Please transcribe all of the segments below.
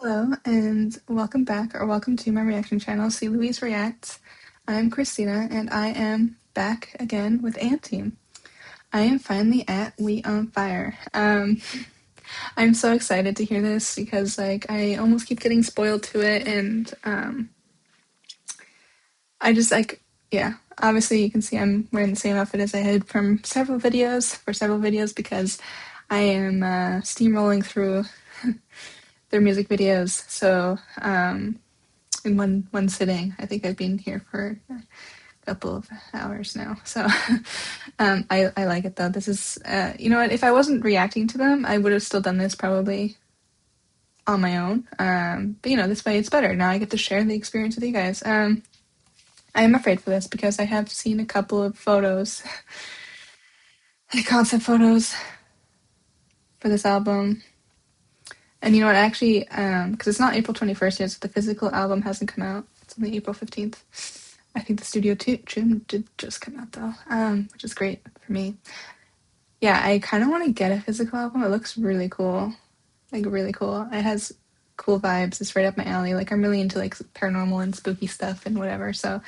Hello and welcome back or welcome to my reaction channel, See Louise Reacts. I'm Christina and I am back again with Team. I am finally at We on Fire. I'm so excited to hear this because I almost keep getting spoiled to it and I just yeah, obviously you can see I'm wearing the same outfit as I had for several videos because I am steamrolling through their music videos. So in one sitting. I think I've been here for a couple of hours now. So I like it though. This is you know what? If I wasn't reacting to them, I would have still done this probably on my own. But you know, this way it's better. Now I get to share the experience with you guys. I am afraid for this because I have seen a couple of photos, like concept photos for this album. And you know what, actually, because it's not April 21st yet, so the physical album hasn't come out. It's only April 15th. I think the studio Choom did just come out though, which is great for me. Yeah, I kind of want to get a physical album. It looks really cool, like really cool. It has cool vibes. It's right up my alley. Like I'm really into like paranormal and spooky stuff and whatever. So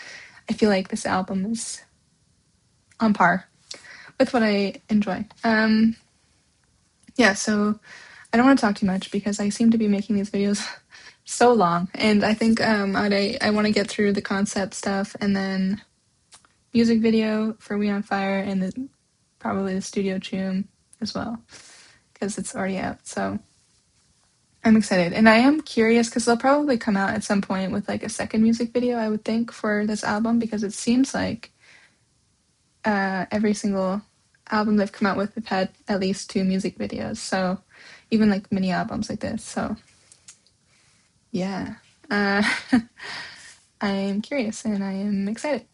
I feel like this album is on par with what I enjoy. Yeah, so I don't want to talk too much because I seem to be making these videos so long, and I think I want to get through the concept stuff and then music video for We on Fire and probably the studio Choom as well because it's already out. So I'm excited, and I am curious because they'll probably come out at some point with like a second music video, I would think, for this album, because it seems like every single album they've come out with have had at least 2 music videos. So even like mini albums like this. So yeah, I'm curious and I am excited.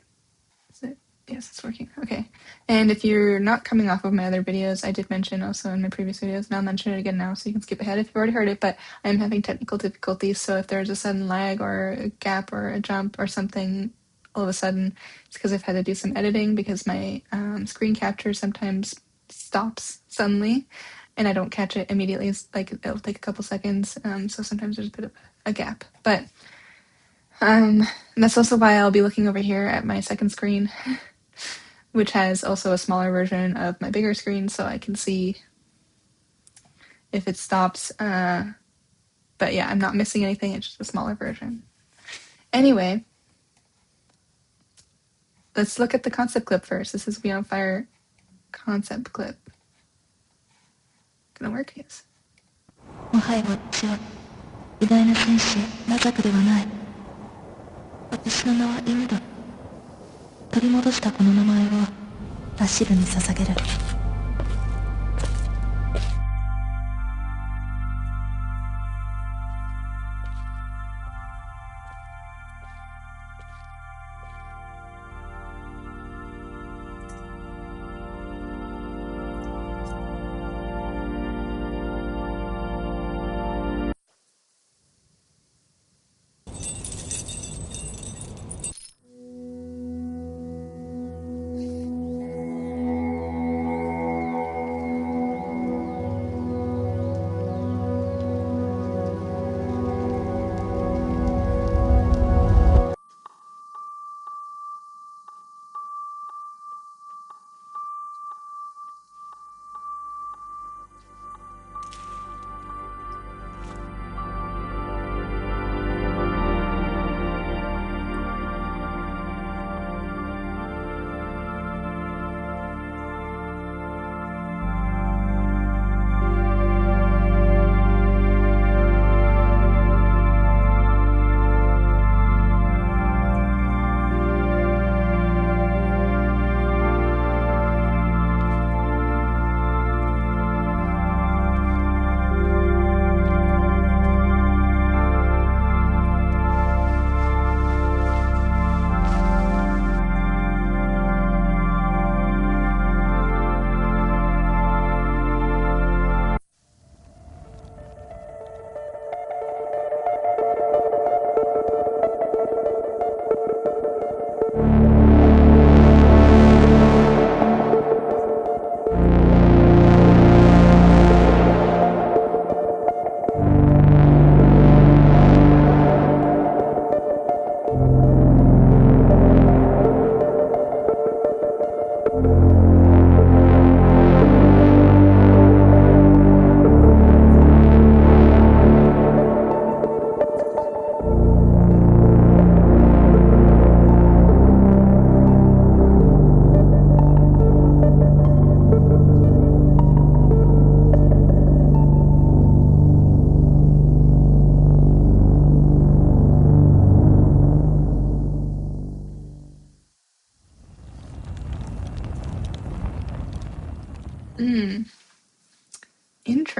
Is it? Yes, it's working. Okay. And if you're not coming off of my other videos, I did mention also in my previous videos, and I'll mention it again now so you can skip ahead if you've already heard it, but I'm having technical difficulties, so if there's a sudden lag or a gap or a jump or something all of a sudden, it's because I've had to do some editing because my screen capture sometimes stops suddenly and I don't catch it immediately. It's like it'll take a couple seconds, so sometimes there's a bit of a gap. But and that's also why I'll be looking over here at my second screen, which has also a smaller version of my bigger screen, so I can see if it stops. But yeah, I'm not missing anything, it's just a smaller version. Anyway, let's look at the concept clip first. This is We on Fire concept clip. Gonna work, yes. もはや私は偉大な戦士ナザクではない。私の名はイムだ。取り戻したこの名前をラシルに捧げる。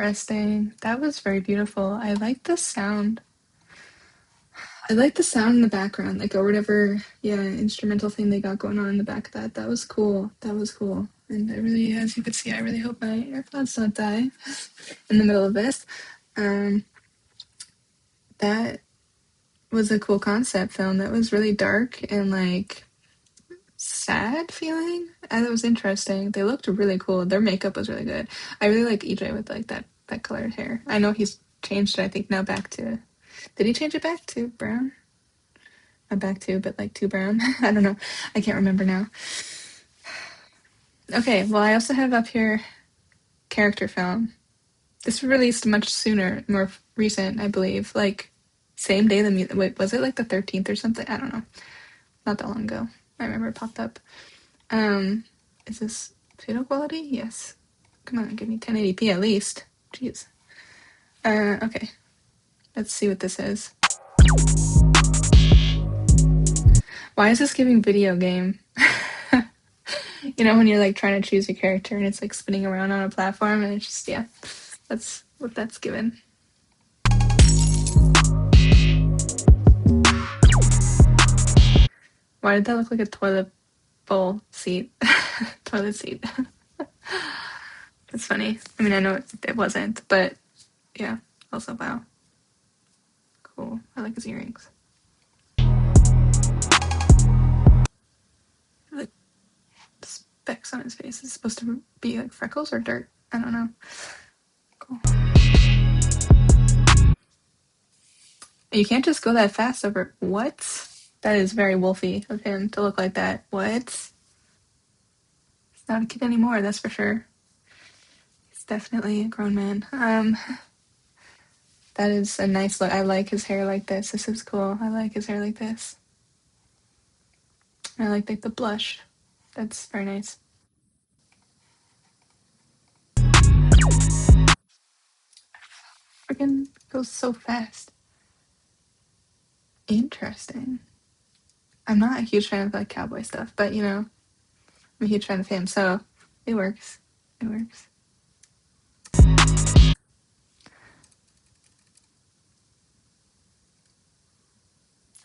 interesting. That was very beautiful. I like the sound. I like the sound in the background, like or whatever, yeah, instrumental thing they got going on in the back of that. That was cool. That was cool. And I really, as you could see, I really hope my AirPods don't die in the middle of this. Um, that was a cool concept film. That was really dark and like sad feeling. And it was interesting. They looked really cool. Their makeup was really good. I really like EJ with like that colored hair. I know he's changed it, I think now back to, did he change it back to brown? Not back to, but like to brown. I don't know. I can't remember now. Okay, well, I also have up here character film. This was released much sooner, more recent, I believe. Like same day the music. Wait, was it like the 13th or something? I don't know. Not that long ago. I remember it popped up. Is this video quality? Yes. Come on, give me 1080p at least. Jeez. Okay. Let's see what this is. Why is this giving video game? You know, when you're like trying to choose your character and it's like spinning around on a platform and it's just, yeah, that's what that's given. Why did that look like a toilet bowl seat? Toilet seat. It's funny. I mean, I know it wasn't, but yeah, also, wow. Cool. I like his earrings. Like specks on his face. Is supposed to be like freckles or dirt? I don't know. Cool. You can't just go that fast over. What? That is very wolfy of him to look like that. What? He's not a kid anymore, that's for sure. He's definitely a grown man. That is a nice look. I like his hair like this. This is cool. I like his hair like this. I like the blush. That's very nice. Freaking goes so fast. Interesting. I'm not a huge fan of like cowboy stuff, but you know, I'm a huge fan of him, so it works. It works.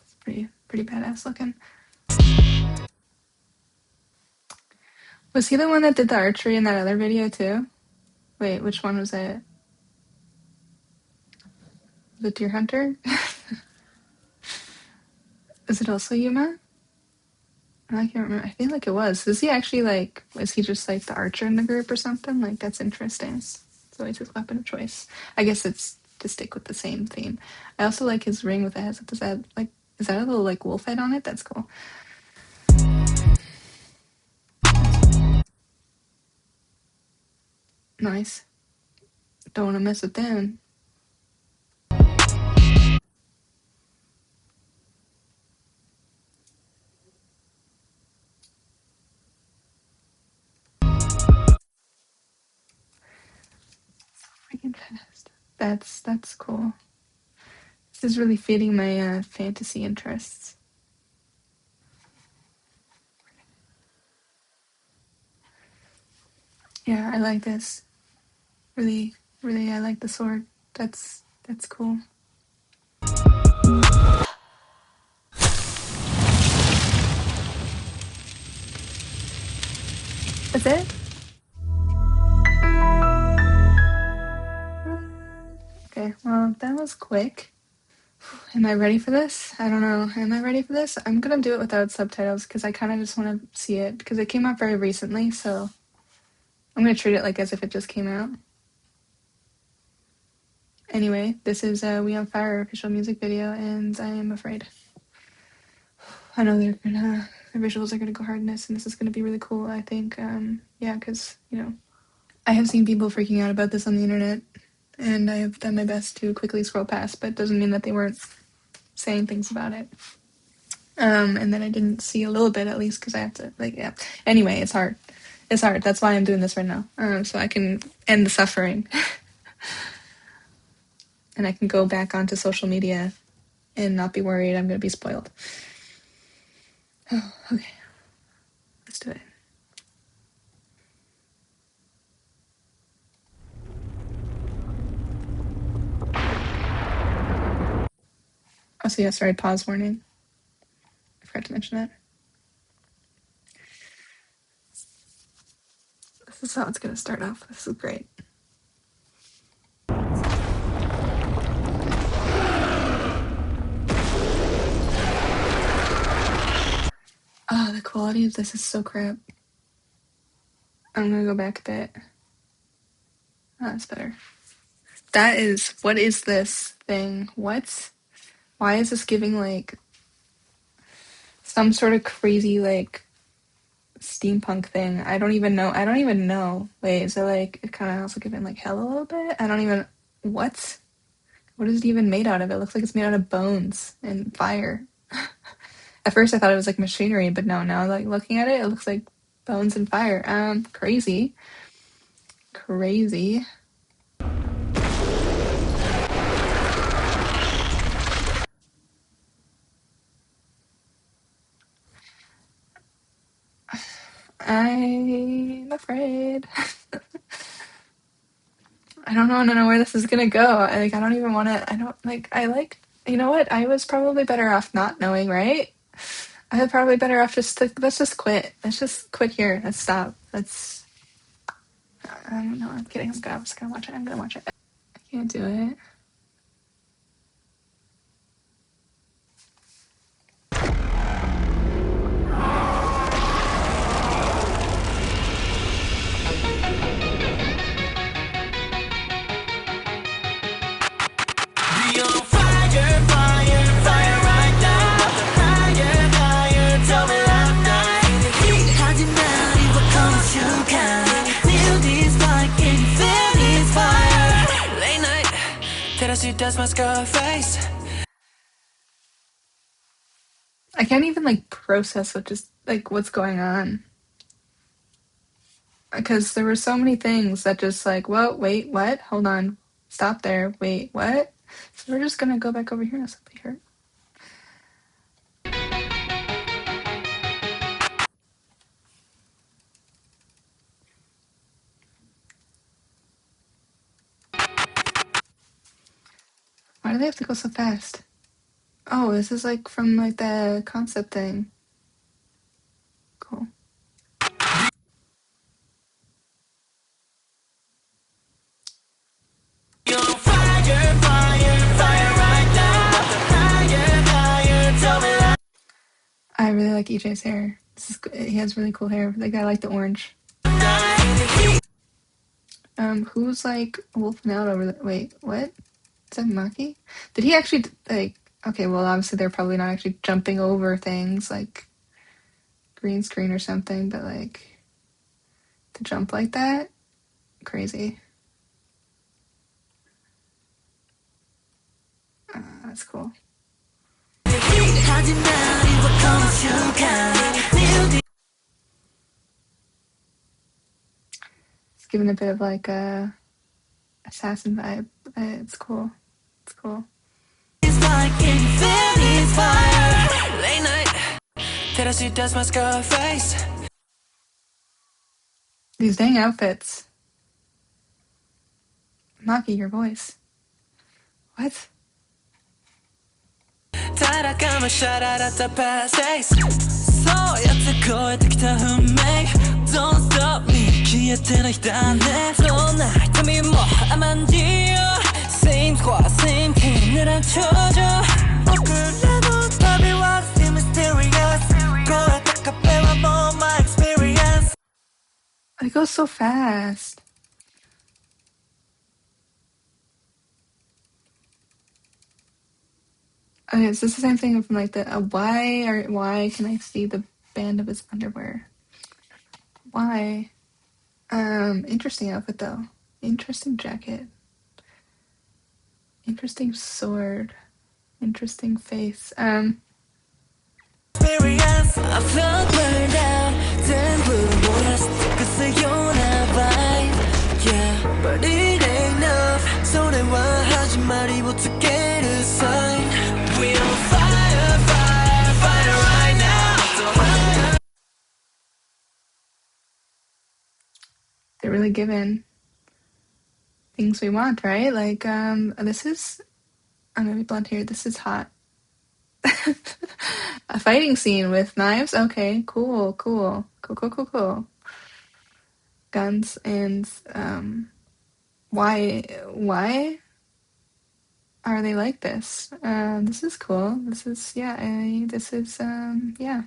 It's pretty badass looking. Was he the one that did the archery in that other video too? Wait, which one was it? The deer hunter? Is it also Yuma? I can't remember. I feel like it was. Is he actually like, was he just like the archer in the group or something? Like, that's interesting. It's always his weapon of choice. I guess it's to stick with the same theme. I also like his ring with the head. Does that, like, is that a little like wolf head on it? That's cool. Nice. Don't want to mess with them. Freaking fast. That's cool. This is really feeding my fantasy interests. Yeah, I like this. Really, really, I like the sword. That's cool. That's it? Okay, well, that was quick. Am I ready for this? I don't know. Am I ready for this? I'm gonna do it without subtitles because I kind of just want to see it because it came out very recently, so I'm gonna treat it like as if it just came out. Anyway, this is We on Fire official music video, and I am afraid. I know the visuals are gonna go hard in this, and this is gonna be really cool. I think, yeah, because you know, I have seen people freaking out about this on the internet, and I have done my best to quickly scroll past, but it doesn't mean that they weren't saying things about it. And then I didn't see a little bit at least because I have to like, yeah. Anyway, it's hard. It's hard. That's why I'm doing this right now. So I can end the suffering, and I can go back onto social media and not be worried I'm gonna be spoiled. Oh, okay. Let's do it. Also, yes, right, pause warning. I forgot to mention that. This is how it's going to start off. This is great. Oh, the quality of this is so crap. I'm going to go back a bit. Oh, that's better. That is, what is this thing? What? Why is this giving like some sort of crazy like steampunk thing? I don't even know. I don't even know. Wait, is it like, it kind of also giving like hell a little bit? I don't even, what? What is it even made out of? It looks like it's made out of bones and fire. At first I thought it was like machinery, but no, now like looking at it, it looks like bones and fire. Crazy. Crazy. I'm afraid. I don't want to know where this is gonna go. I don't even want to. You know what? I was probably better off not knowing, right? I was probably better off let's just quit. Let's just quit here. Let's stop. I don't know. I'm kidding. I'm just gonna watch it. I'm gonna watch it. I can't do it. I can't even like process what's going on because there were so many things that just like, whoa, wait, what? Hold on, stop there. Wait, what? So we're just gonna go back over here. This will be hurt. Why do they have to go so fast? Oh, this is like from like the concept thing. Cool. I really like EJ's hair. He has really cool hair. Like I like the orange. Who's like wolfing out over the? Wait, what? Is that Maki? Did he actually like? Okay, well, obviously they're probably not actually jumping over things like green screen or something, but like to jump like that, crazy. That's cool. It's giving a bit of like a assassin vibe. It's cool. It's cool. These dang outfits. Maki, your voice. What? Don't stop me 消えてないだねどんな瞳も甘んじよ Same squad, same team 늘한 초조僕らの旅は still mysterious 超えた壁はもう my experience It goes so fast. Okay, so it's the same thing from like the why can I see the band of his underwear? Why? Interesting outfit though. Interesting jacket. Interesting sword. Interesting face. Experience I felt burned out 전부 몰아서 그ような vibe Yeah but it ain't enoughそれは始まりを告げる sign We on fire fire fire right now They're really giving things we want, right? Like, this is I'm gonna be blunt here. This is hot. A fighting scene with knives? Okay, cool, cool. Cool, cool, cool, cool. Guns and why are they like this? This is cool. This is yeah, this is yeah.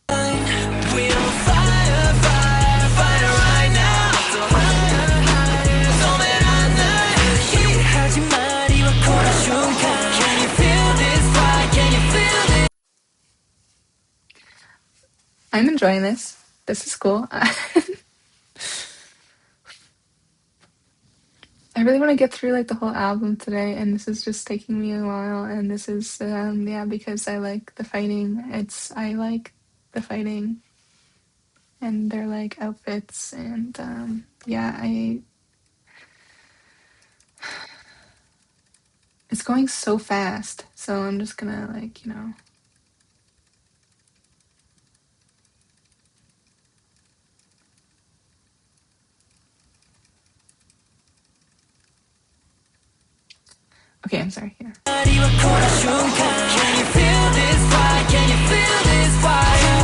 We on fire, fire, fire right now. 더 higher, higher, 소멸한 날. 하지만 이와 코라 순간. Can you feel this fire? Can you feel this? I'm enjoying this. This is cool. I really want to get through like the whole album today, and this is just taking me a while. And this is yeah, because I like the fighting. I like the fighting and their like outfits, and yeah, it's going so fast. So I'm just gonna like Okay, I'm sorry. Here. 이와 코라 순간. Can you feel this fire? Can you feel this fire?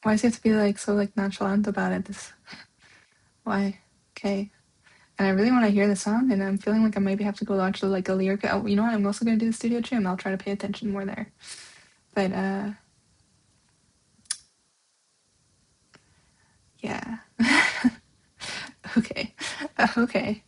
Why does he have to be like so like nonchalant about it? Why? Okay. And I really want to hear the song, and I'm feeling like I maybe have to go watch like a lyric. Oh, you know what? I'm also gonna do the studio Choom. I'll try to pay attention more there. But yeah. Okay. Okay.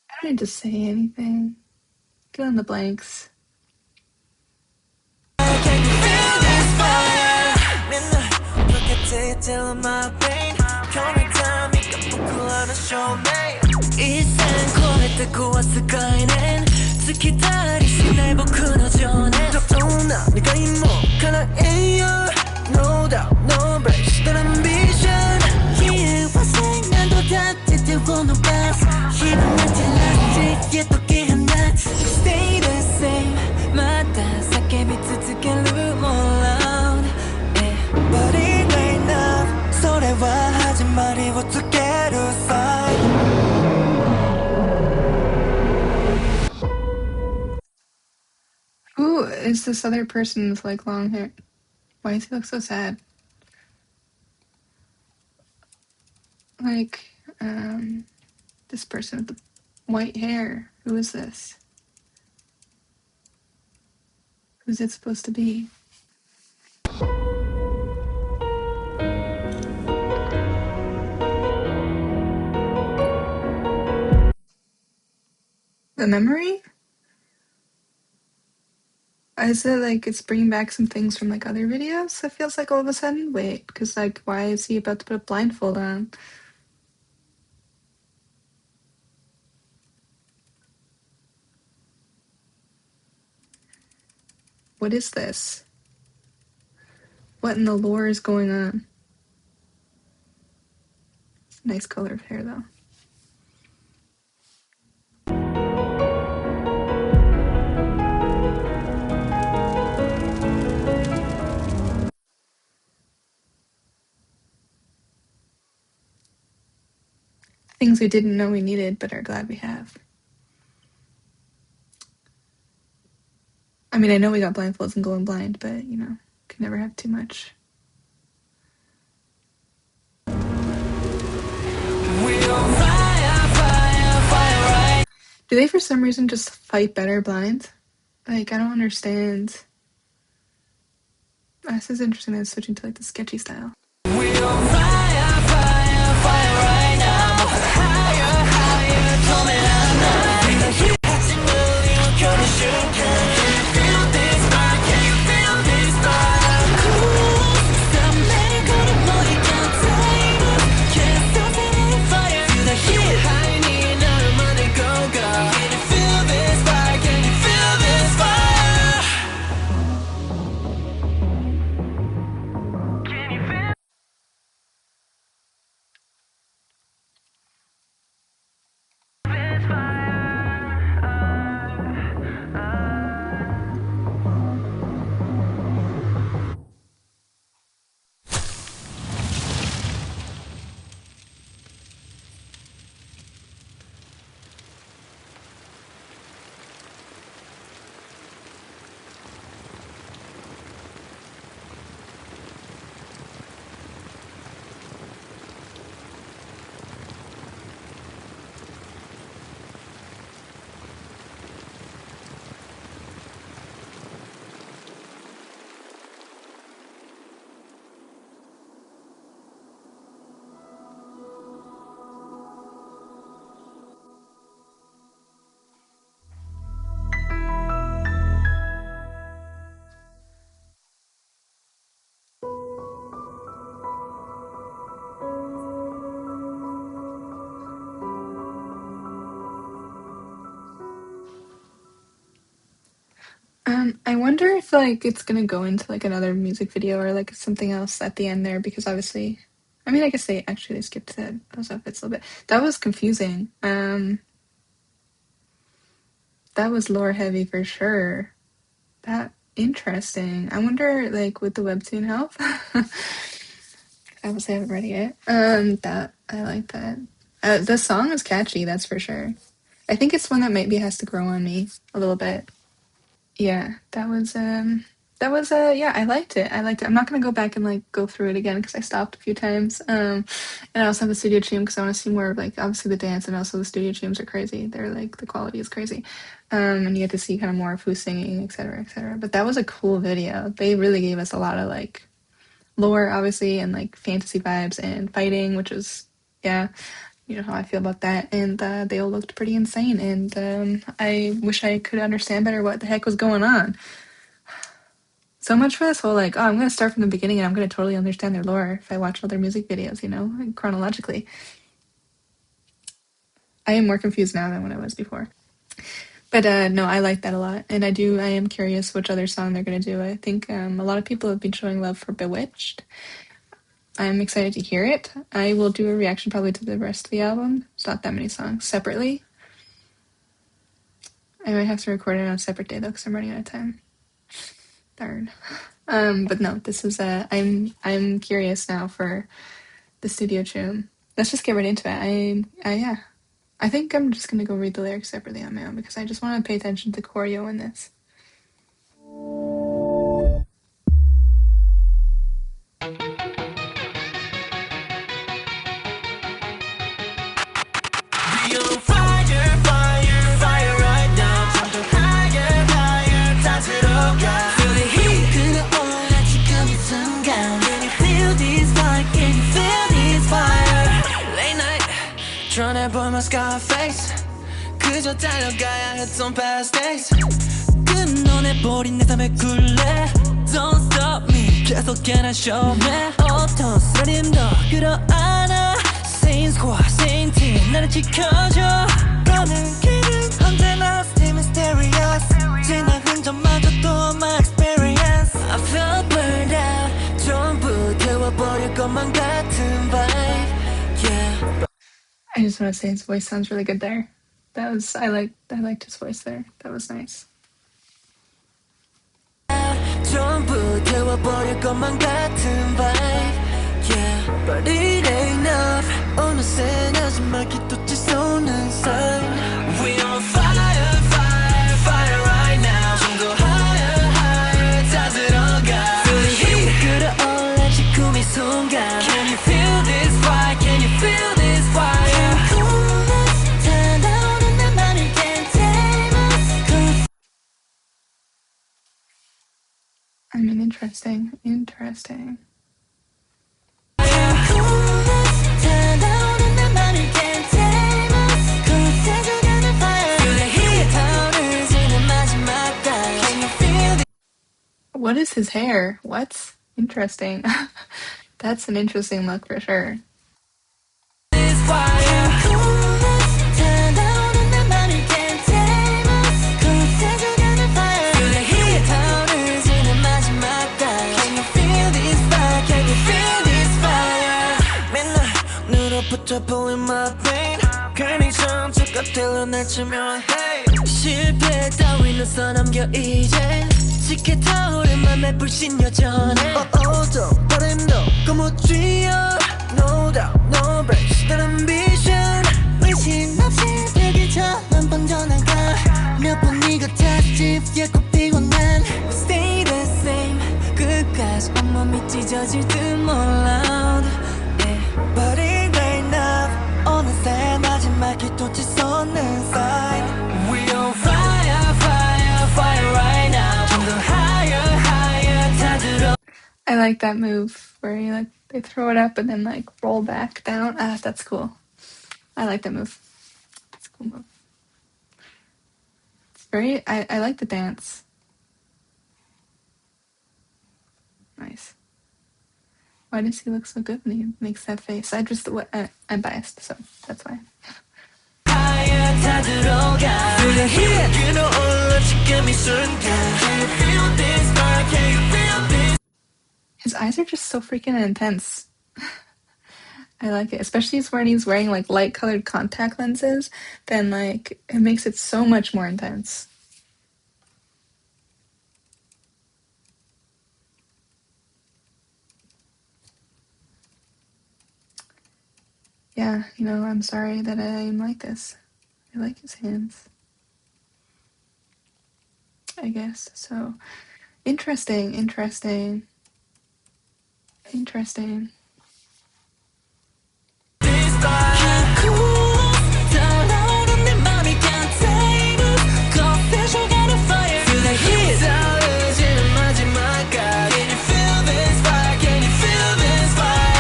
I don't need to say anything. Fill in the blanks. No doubt, no break, still ambition. Stay the same. また叫び続ける more loud. But it ain't enough. それは始まりをつける sign. Who is this other person with like long hair? Why does he look so sad? Like, this person with the white hair. Who is this? Who's it supposed to be? The memory? Is it like it's bringing back some things from like other videos? It feels like all of a sudden. Wait, because like, why is he about to put a blindfold on? What is this? What in the lore is going on? It's a nice color of hair though. Things we didn't know we needed, but are glad we have. I mean, I know we got blindfolds and going blind, but you know, can never have too much. Do they for some reason just fight better blind? Like, I don't understand. This is interesting that it's switching to like the sketchy style. I wonder if like it's gonna go into like another music video or like something else at the end there because obviously, I mean, I guess they skipped those outfits a little bit. That was confusing. That was lore heavy for sure. That interesting. I wonder like with the webtoon help. I obviously haven't read it yet. That I like that. The song is catchy, that's for sure. I think it's one that maybe has to grow on me a little bit. Yeah, that was yeah, I liked it. I liked it. I'm not gonna go back and like go through it again because I stopped a few times. And I also have the studio Choom because I want to see more of like obviously the dance and also the studio Chooms are crazy. They're like the quality is crazy. And you get to see kind of more of who's singing, etc., etc. But that was a cool video. They really gave us a lot of like lore, obviously, and like fantasy vibes and fighting, which was yeah, you know how I feel about that. And they all looked pretty insane. And I wish I could understand better what the heck was going on. So much for this whole like, oh, I'm gonna start from the beginning and I'm gonna totally understand their lore if I watch all their music videos, you know, like, chronologically. I am more confused now than when I was before. But no, I like that a lot, and I am curious which other song they're gonna do. I think a lot of people have been showing love for Bewitched. I'm excited to hear it. I will do a reaction probably to the rest of the album. It's not that many songs separately. I might have to record it on a separate day though, because I'm running out of time. Darn. But no, this is I'm curious now for the studio Choom. Let's just get right into it. Yeah. I think I'm just gonna go read the lyrics separately on my own because I just want to pay attention to choreo in this. Be on fire, fire, fire right now. 점점 higher, higher, 따스러가. Feel the heat. 끌어올라 지금 이 순간. Can you feel this fire? Can you feel this fire? Late night, trying to burn my scar face. 그저 달려가야 했던 past days. 끊어내버린 내 삶의 굴레. Don't stop me. 계속해라 show me. 어떤 쓰러짐도 끌어안아. Same squad, same team. 나를 지켜줘. 너는 길은 언제나 still mysterious. 지난 흔적마저도 my experience. I felt burned out. 전부 태워버릴 것만 같은 vibe. Yeah. I just want to say his voice sounds really good there. I liked his voice there. That was nice. 전부 태워버릴 것만 같은 vibe. Yeah, but it ain't enough. 어느새 마지막 기도치 쏘는 sign. We on fire, fire, fire right now. 좀 더 higher, higher, 다 들어가. Feel the heat. 끌어올라 지금 이 순간. Can you feel this fire? Can you feel this fire? 다 나오는 나만을 can't tame us. I mean, interesting. What is his hair? What? Interesting. That's an interesting look for sure. Pulling my pain 괜히 정적 같아 날 치면 hey 실패 따위는 써넘겨 이제 짙게 타오른 맘에 불신 여전해 또 바람도 고무줄이여 No doubt, no breaks 난 ambition 의심 없이 별길처럼 번져나가 몇 번 네가 다시 예고 피곤한 Stay the same 끝까지 온몸이 찢어질 듯 몰라 yeah. But it 어느새 마지막 기도치 쏟는 sign We on fire, fire, fire right now 좀 더 higher, higher 다 들어 I like that move where you like they throw it up and then like roll back down. Ah, that's cool. I like that move. It's a cool move. It's very I like the dance. Nice. Why does he look so good when he makes that face? I'm biased, so that's why. Higher, 향해 다 들어가 Feel the heat 끌어올라 지금 이 순간 Can you feel this fire? Can you feel this? His eyes are just so freaking intense. I like it, especially when he's wearing like light colored contact lenses, then like it makes it so much more intense. Yeah, you know, I'm sorry that I'm like this. I like his hands, I guess. So, interesting, interesting, interesting. This fire Can't cool 달아오른 내 맘이 can't take it Confession got a fire Feel the heat 싸우지는 마지막까지 Can you feel this fire? Can you feel this fire?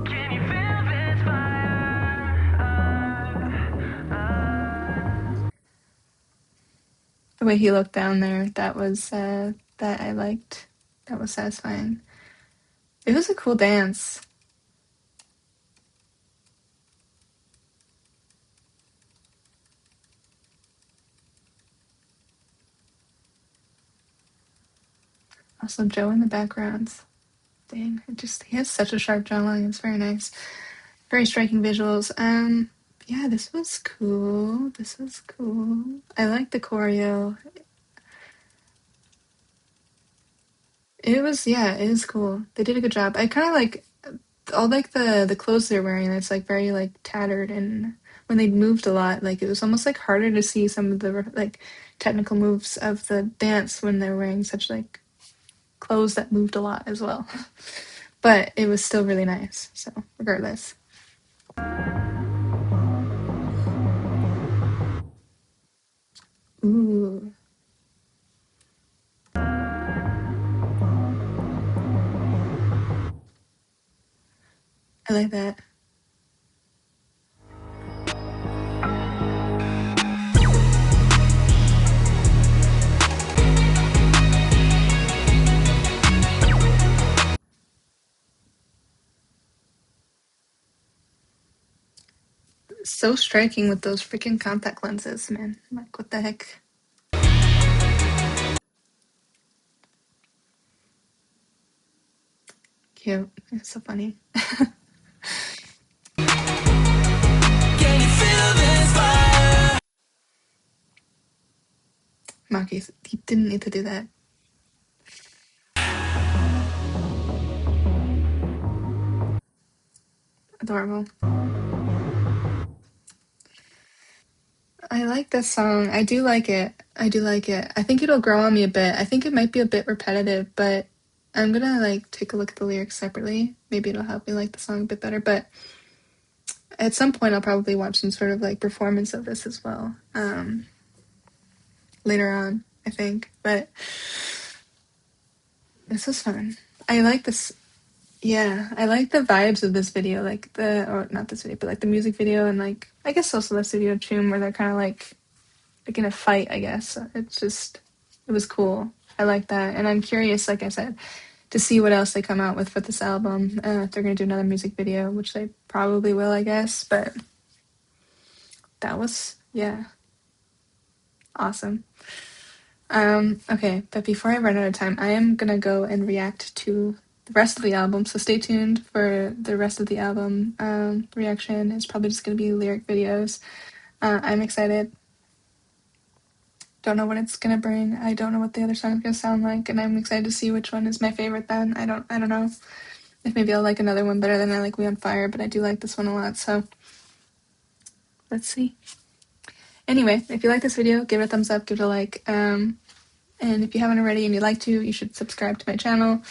Can you feel this fire? The way he looked down there, that was that I liked. That was satisfying. It was a cool dance. Also, Joe in the background. Dang, he has such a sharp jawline. It's very nice. Very striking visuals. Yeah, this was cool. This was cool. I like the choreo. It is cool. They did a good job. I kind of like all like the clothes they're wearing. It's like very like tattered, and when they moved a lot, like it was almost like harder to see some of the like technical moves of the dance when they're wearing such like clothes that moved a lot as well. But it was still really nice. So regardless. Ooh, I like that. So striking with those freaking contact lenses, man. Like, what the heck? Cute. It's so funny. Can you feel this fire? Maki, he didn't need to do that. Adorable. I like this song. I do like it. I do like it. I think it'll grow on me a bit. I think it might be a bit repetitive, but I'm gonna like take a look at the lyrics separately. Maybe it'll help me like the song a bit better. But at some point, I'll probably watch some sort of like performance of this as well. Later on, I think. But this was fun. I like this. Yeah, I like the vibes of this video, like or not this video, but like the music video, and like I guess also this video Choom, where they're kind of like in a fight. I guess it was cool. I like that, and I'm curious, like I said, to see what else they come out with for this album. If they're gonna do another music video, which they probably will, I guess. But that was awesome. Okay, but before I run out of time, I am gonna go and react to the rest of the album, so stay tuned for the rest of the album reaction. It's probably just gonna be lyric videos. I'm excited. Don't know what it's gonna bring. I don't know what the other song's gonna sound like, and I'm excited to see which one is my favorite then. I don't know if maybe I'll like another one better than I like We on Fire, but I do like this one a lot, so let's see. Anyway, if you like this video, give it a thumbs up, give it a like. And if you haven't already and you'd like to, you should subscribe to my channel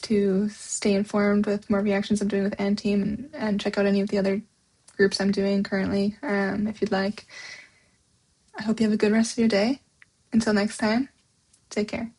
to stay informed with more reactions I'm doing with Anteam, and check out any of the other groups I'm doing currently if you'd like. I hope you have a good rest of your day. Until next time, take care.